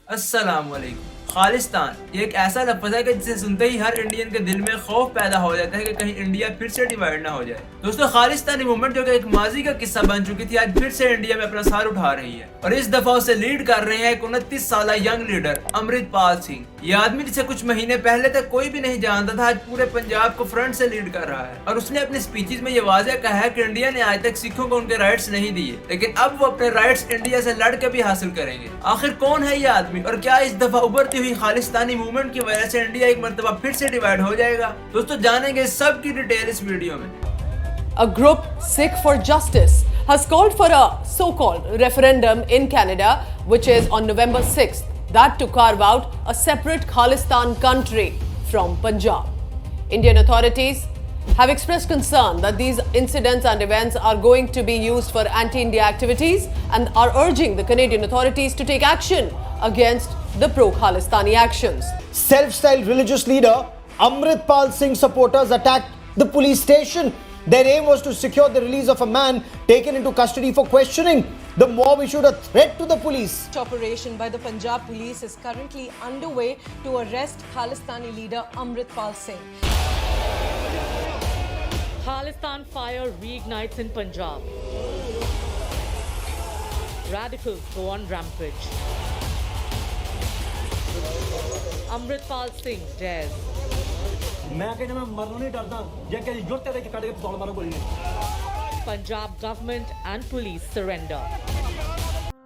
अस्सलाम वालेकुम। खालिस्तान ये एक ऐसा लफ्ज़ है कि जिसे सुनते ही हर इंडियन के दिल में खौफ पैदा हो जाता है कि कहीं इंडिया फिर से डिवाइड ना हो जाए। दोस्तों, खालिस्तानी मूवमेंट जो कि एक माजी का किस्सा बन चुकी थी, आज फिर से इंडिया में अपना सर उठा रही है और इस दफा उसे लीड कर रहे हैं एक 29 साल यंग लीडर अमृतपाल सिंह। ये आदमी जिसे कुछ महीने पहले तक कोई भी नहीं जानता था, आज पूरे पंजाब को फ्रंट से लीड कर रहा है और उसने अपने स्पीचेस में ये वाज़ेह कहा है कि इंडिया ने आज तक सिखों को उनके राइट्स नहीं दिए, लेकिन अब वो अपने राइट्स इंडिया से लड़ के भी हासिल करेंगे। आखिर कौन है ये आदमी और क्या इस दफा उभरती हुई खालिस्तानी मूवमेंट की वजह से इंडिया एक मर्तबा फिर से डिवाइड हो जाएगा? दोस्तों, जानेंगे सब की डिटेल इस वीडियो में। A group, Sikh for Justice, has called for a so-called referendum in Canada, which is on November 6th, that to carve out a separate Khalistan country from Punjab. Indian authorities have expressed concern that these incidents and events are going to be used for anti-India activities and are urging the Canadian authorities to take action against the pro-Khalistani actions. Self-styled religious leader Amritpal Singh supporters attacked the police station. Their aim was to secure the release of a man taken into custody for questioning. The mob issued a threat to the police. Operation by the Punjab police is currently underway to arrest Khalistani leader Amritpal Singh. Khalistan fire reignites in Punjab. Radicals go on rampage. Amritpal Singh dares. ਮੈਂ ਕਹਿੰਦਾ ਮੈਂ ਮਰਨੋਂ ਨਹੀਂ ਡਰਦਾ ਜੇ ਕਿਸੇ ਜੁਰਤ ਤੇ ਕੱਢ ਕੇ ਪਿਸਤੌਲ ਮਾਰੋ ਗੋਲੀ ਨਹੀਂ। Punjab government and police surrender.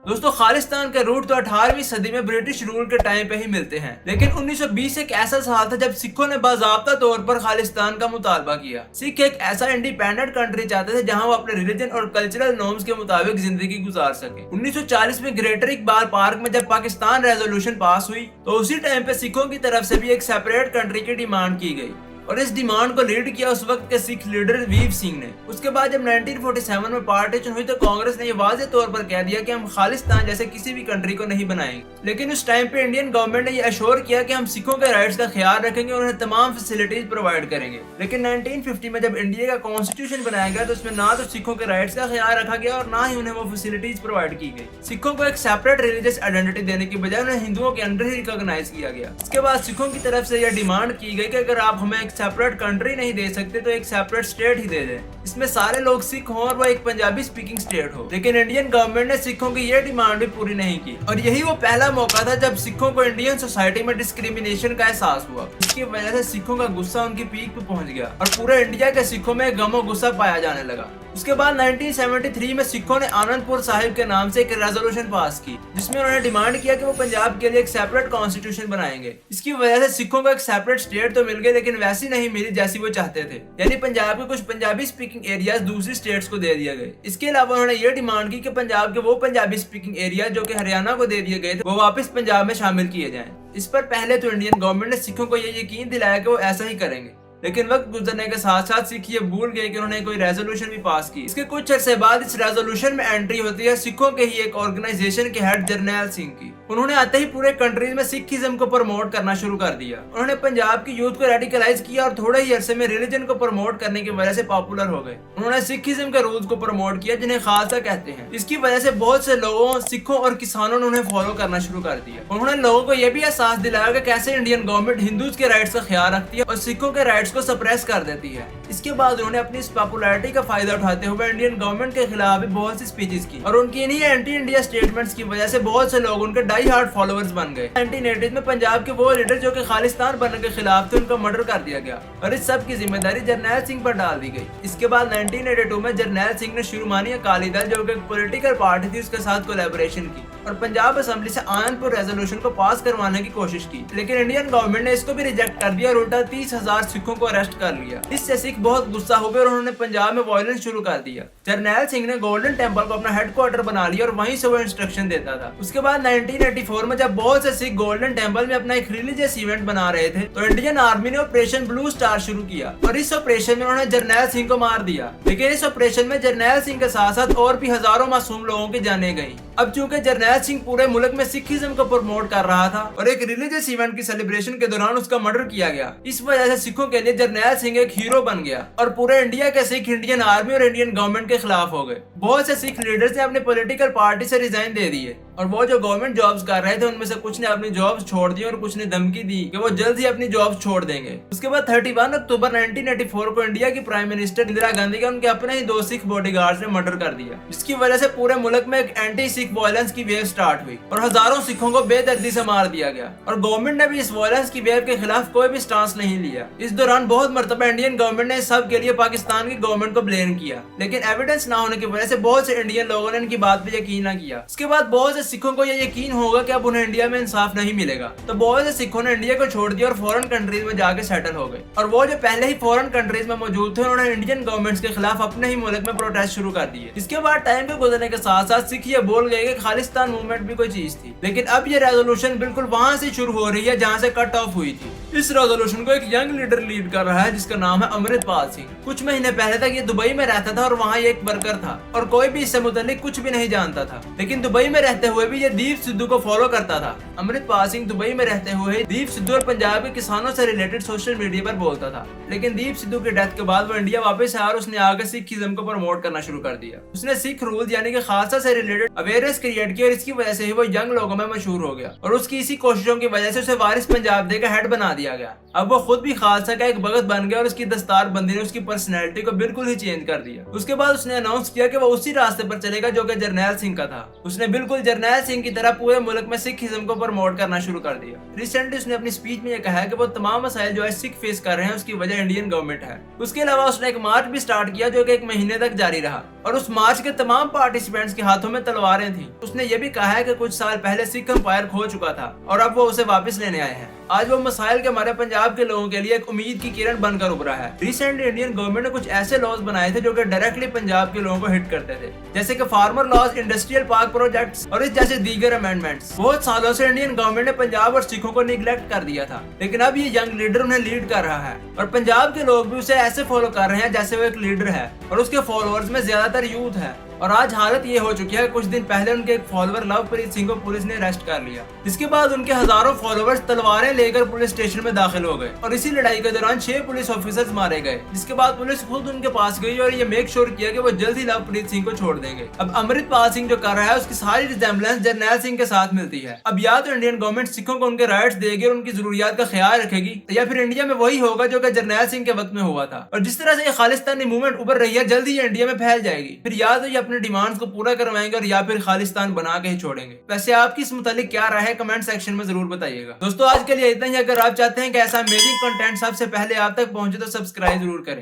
दोस्तों, खालिस्तान के रूट तो 18वीं सदी में ब्रिटिश रूल के टाइम पे ही मिलते हैं, लेकिन 1920 एक ऐसा साल था जब सिखों ने बाज़ाब्ता तौर पर खालिस्तान का मुतालबा किया। सिख एक ऐसा इंडिपेंडेंट कंट्री चाहते थे जहां वो अपने रिलीजन और कल्चरल नॉर्म्स के मुताबिक जिंदगी गुजार सके। 1940 में ग्रेटर इकबाल पार्क में जब पाकिस्तान रेजोल्यूशन पास हुई तो उसी टाइम पे सिखों की तरफ से भी एक सेपरेट कंट्री की डिमांड की गई और इस डिमांड को लीड किया उस वक्त के सिख लीडर वीर सिंह ने। उसके बाद जब 1947 में पार्टीशन हुई तो कांग्रेस ने ये वाज़ेह तौर पर कह दिया कि हम खालिस्तान जैसे किसी भी कंट्री को नहीं बनाएंगे, लेकिन उस टाइम पे इंडियन गवर्नमेंट ने ये अश्योर किया कि हम सिखों के राइट्स का ख्याल रखेंगे और उन्हें तमाम फैसिलिटीज प्रोवाइड करेंगे। लेकिन 1950 में जब इंडिया का कॉन्स्टिट्यूशन बनाया गया तो उसमें ना तो सिखों के राइट्स का ख्याल रखा गया और ना ही उन्हें वो फैसिलिटीज प्रोवाइड की गई। सिखों को एक सेपरेट रिलीजियस आइडेंटिटी देने की बजाय उन्हें हिंदुओं के अंडर ही रिकॉग्नाइज किया गया। इसके बाद सिखों की तरफ से यह डिमांड की गई कि अगर आप हमें एक सेपरेट कंट्री नहीं दे सकते तो एक सेपरेट स्टेट ही दे दें, इसमें सारे लोग सिख हों और वो एक पंजाबी स्पीकिंग स्टेट हो। लेकिन इंडियन गवर्नमेंट ने सिखों की ये डिमांड भी पूरी नहीं की और यही वो पहला मौका था जब सिखों को इंडियन सोसाइटी में डिस्क्रिमिनेशन का एहसास हुआ। इसकी वजह से सिखों का गुस्सा उनकी पीक पे पहुंच गया और पूरे इंडिया के सिखों में गम और गुस्सा पाया जाने लगा। उसके बाद 1973 में सिखों ने आनंदपुर साहिब के नाम से एक रेजोल्यूशन पास की जिसमें उन्होंने डिमांड किया कि वो पंजाब के लिए एक सेपरेट कॉन्स्टिट्यूशन बनाएंगे। इसकी वजह से सिखों को एक सेपरेट स्टेट तो मिल गई लेकिन वैसी नहीं मिली जैसी वो चाहते थे, यानी पंजाब के कुछ पंजाबी स्पीकिंग एरियाज दूसरी स्टेट्स को दे दिए गए। इसके अलावा उन्होंने ये डिमांड की कि पंजाब के वो पंजाबी स्पीकिंग एरिया जो कि हरियाणा को दे दिए गए थे वो वापस पंजाब में शामिल किए जाएं। इस पर पहले तो इंडियन गवर्नमेंट ने सिखों को ये यकीन दिलाया कि वो ऐसा ही करेंगे, लेकिन वक्त गुजरने के साथ साथ सिख ये भूल गए कि उन्होंने कोई रेजोल्यूशन भी पास की। इसके कुछ अर्से बाद इस रेजोल्यूशन में एंट्री होती है सिखों के ही एक ऑर्गेनाइजेशन के हेड जरनैल सिंह की। उन्होंने आते ही पूरे कंट्रीज में सिखिज्म को प्रमोट करना शुरू कर दिया। उन्होंने पंजाब की यूथ को रेडिकलाइज किया और थोड़े ही अरसे में रिलीजन को प्रमोट करने की वजह से पॉपुलर हो गए। उन्होंने सिखिज्म के रूल्स को प्रमोट किया जिन्हें खालसा कहते हैं। इसकी वजह से बहुत से लोगों, सिखों और किसानों ने उन्हें फॉलो करना शुरू कर दिया। उन्होंने लोगों को यह भी एहसास दिलाया कि कैसे इंडियन गवर्नमेंट हिंदूज के राइट्स का ख्याल रखती है और सिखों के राइट्स को सप्रेस कर देती है। इसके बाद उन्होंने अपनी इस पॉपुलैरिटी का फायदा उठाते हुए इंडियन गवर्नमेंट के खिलाफ भी बहुत सी स्पीचेस की और उनकी इन्हीं एंटी इंडिया स्टेटमेंट्स की वजह से बहुत से लोग उनके डाई हार्ड फॉलोअर्स बन गए। 1980 में पंजाब के वो लीडर जो कि खालिस्तान बनने के खिलाफ थे उनका मर्डर कर दिया गया और इस सब की जिम्मेदारी जरनैल सिंह पर डाल दी गई। इसके बाद 1982 में जरनैल सिंह ने शिरोमणि अकाली दल जो कि एक पॉलिटिकल पार्टी थी उसके साथ कोलैबोरेशन की और पंजाब असेंबली से आनंदपुर रेजोल्यूशन को पास करवाने की कोशिश की, लेकिन इंडियन गवर्नमेंट ने इसको भी रिजेक्ट कर दिया और उल्टा 30,000 सिखों को अरेस्ट कर लिया। इससे सिख बहुत गुस्सा हो गए और उन्होंने पंजाब में वायलेंस शुरू कर दिया। जरनैल सिंह ने गोल्डन टेम्पल को अपना हेडक्वार्टर बना लिया और वहीं से वो इंस्ट्रक्शन देता था। उसके बाद 1984 में जब बहुत से सिख गोल्डन टेम्पल में अपना एक रिलीजियस इवेंट बना रहे थे तो इंडियन आर्मी ने ऑपरेशन ब्लू स्टार शुरू किया और इस ऑपरेशन में उन्होंने जरनैल सिंह को मार दिया। लेकिन इस ऑपरेशन में जरनैल सिंह के साथ साथ और भी हजारों मासूम लोगों की जानें गईं। अब चूंकि जरनैल सिंह पूरे मुल्क में सिखिज्म को प्रमोट कर रहा था और एक रिलीजियस इवेंट की सेलिब्रेशन के दौरान उसका मर्डर किया गया, इस वजह से सिखों के लिए जरनैल सिंह एक हीरो बन गया और पूरे इंडिया के सिख इंडियन आर्मी और इंडियन गवर्नमेंट के खिलाफ हो गए। बहुत से सिख लीडर्स ने अपनी पॉलिटिकल पार्टी से रिजाइन दे दिए और वो जो गवर्नमेंट जॉब्स कर रहे थे उनमें से कुछ ने अपनी जॉब्स छोड़ दी और कुछ ने धमकी दी कि वो जल्द ही अपनी जॉब्स छोड़ देंगे। उसके बाद 31 अक्टूबर 1984 को इंडिया की प्राइम मिनिस्टर इंदिरा गांधी का उनके अपने ही 2 सिख बॉडीगार्ड्स ने मर्डर कर दिया, जिसकी वजह से पूरे मुल्क में एक एंटी सिख वायलेंस की वेव स्टार्ट हुई और हजारों सिखों को बेदर्दी से मार दिया गया और गवर्नमेंट ने भी इस वायलेंस की वेव के खिलाफ कोई भी स्टांस नहीं लिया। इस दौरान बहुत मरतबा इंडियन गवर्नमेंट ने इस सब के लिए पाकिस्तान की गवर्नमेंट को ब्लेम किया, लेकिन एविडेंस ना होने की वजह से बहुत से इंडियन लोगों ने इनकी बात पे यकीन ना किया। इसके बाद बहुत से सिखों को यह यकीन होगा कि अब उन्हें इंडिया में इंसाफ नहीं मिलेगा, तो बहुत से सिखों ने इंडिया को छोड़ दिया और फॉरेन कंट्रीज में जाके सेटल हो गए और वो जो पहले ही फॉरेन कंट्रीज में मौजूद थे उन्होंने इंडियन गवर्नमेंट्स के खिलाफ अपने ही मुल्क में प्रोटेस्ट शुरू कर दिए। इसके बाद टाइम के गुजरने के साथ साथ सिख ये बोल गए कि खालिस्तान मूवमेंट भी कोई चीज थी, लेकिन अब ये रेजोल्यूशन बिल्कुल वहां से शुरू हो रही है जहां से कट ऑफ हुई थी। इस रेजोल्यूशन को एक यंग लीडर लीड कर रहा है जिसका नाम है अमृतपाल सिंह। कुछ महीने पहले तक ये दुबई में रहता था और वहाँ ये एक वर्कर था और कोई भी इससे मुतालिक कुछ भी नहीं जानता था, लेकिन दुबई में रहते हुए भी ये दीप सिद्धू को फॉलो करता था। अमृतपाल सिंह दुबई में रहते हुए दीप सिद्धू और पंजाब के किसानों से रिलेटेड सोशल मीडिया पर बोलता था, लेकिन दीप सिद्धू की डेथ के बाद वो इंडिया वापस आया और उसने आगे सिखिज्म को प्रमोट करना शुरू कर दिया। उसने सिख रूल यानी कि खालसा से रिलेटेड अवेयरनेस क्रिएट की और इसकी वजह से ही वो यंग लोगों में मशहूर हो गया और उसकी इसी कोशिशों की वजह से उसे वारिस पंजाब डे का हेड बना दिया गया। अब वो खुद भी खालसा का एक भगत बन गया और उसकी दस्तार बंदी ने उसकी पर्सनैलिटी को बिल्कुल ही चेंज कर दिया। उसके बाद उसने अनाउंस किया कि वो उसी रास्ते पर चलेगा जो कि जरनैल सिंह का था। उसने बिल्कुल जरनैल सिंह की तरह पूरे मुल्क में सिखिज्म को प्रमोट करना शुरू कर दिया। रिसेंटली उसने अपनी स्पीच में यह कहा कि वो तमाम मसाइल जो है सिख फेस कर रहे हैं उसकी वजह इंडियन गवर्नमेंट है। उसके अलावा उसने एक मार्च भी स्टार्ट किया जो कि 1 महीने तक जारी रहा और उस मार्च के तमाम पार्टिसिपेंट्स के हाथों में तलवारें थी। उसने ये भी कहा है कि कुछ साल पहले सिख एम्पायर खो चुका था और अब वो उसे वापस लेने आए हैं। आज वो मसाइल के हमारे पंजाब के लोगों के लिए एक उम्मीद की किरण बनकर उभरा है। रिसेंटली इंडियन गवर्नमेंट ने कुछ ऐसे लॉज बनाए थे जो कि डायरेक्टली पंजाब के लोगों को हिट करते थे, जैसे कि farmer laws, industrial park projects और इस जैसे दीगर अमेंडमेंट्स। बहुत सालों से इंडियन गवर्नमेंट ने पंजाब और सिखों को निगलेक्ट कर दिया था, लेकिन अब ये यंग लीडर उन्हें लीड कर रहा है और पंजाब के लोग भी उसे ऐसे फॉलो कर रहे हैं जैसे वो एक लीडर है और उसके फॉलोअर्स में ज्यादातर यूथ है। और आज हालत ये हो चुकी है कि कुछ दिन पहले उनके एक फॉलोअर लवप्रीत सिंह को पुलिस ने अरेस्ट कर लिया। इसके बाद उनके हजारों फॉलोअर्स तलवारें लेकर पुलिस स्टेशन में दाखिल हो गए और इसी लड़ाई के दौरान 6 पुलिस ऑफिसर्स मारे गए, जिसके बाद पुलिस खुद उनके पास गई और ये मेक श्योर किया कि वो जल्द ही लवप्रीत सिंह को छोड़ देंगे। अब अमृतपाल सिंह जो कर रहा है उसकी सारी रिजेम्बलेंस जरनैल सिंह के साथ मिलती है। अब या तो इंडियन गवर्नमेंट सिखों को उनके राइट्स देगी और उनकी जरूरियात का ख्याल रखेगी, या फिर इंडिया में वही होगा जो कि जरनैल सिंह के वक्त में हुआ था। और जिस तरह से ये खालिस्तानी मूवमेंट उभर रही है जल्द ही इंडिया में फैल जाएगी। फिर या तो ये अपने डिमांड्स को पूरा करवाएंगे और या फिर खालिस्तान बना के ही छोड़ेंगे। वैसे आपकी इस मुतालिक क्या राय है कमेंट सेक्शन में जरूर बताइएगा। दोस्तों आज के लिए इतना ही। अगर आप चाहते हैं कि ऐसा अमेजिंग कंटेंट सबसे पहले आप तक पहुंचे तो सब्सक्राइब जरूर करें।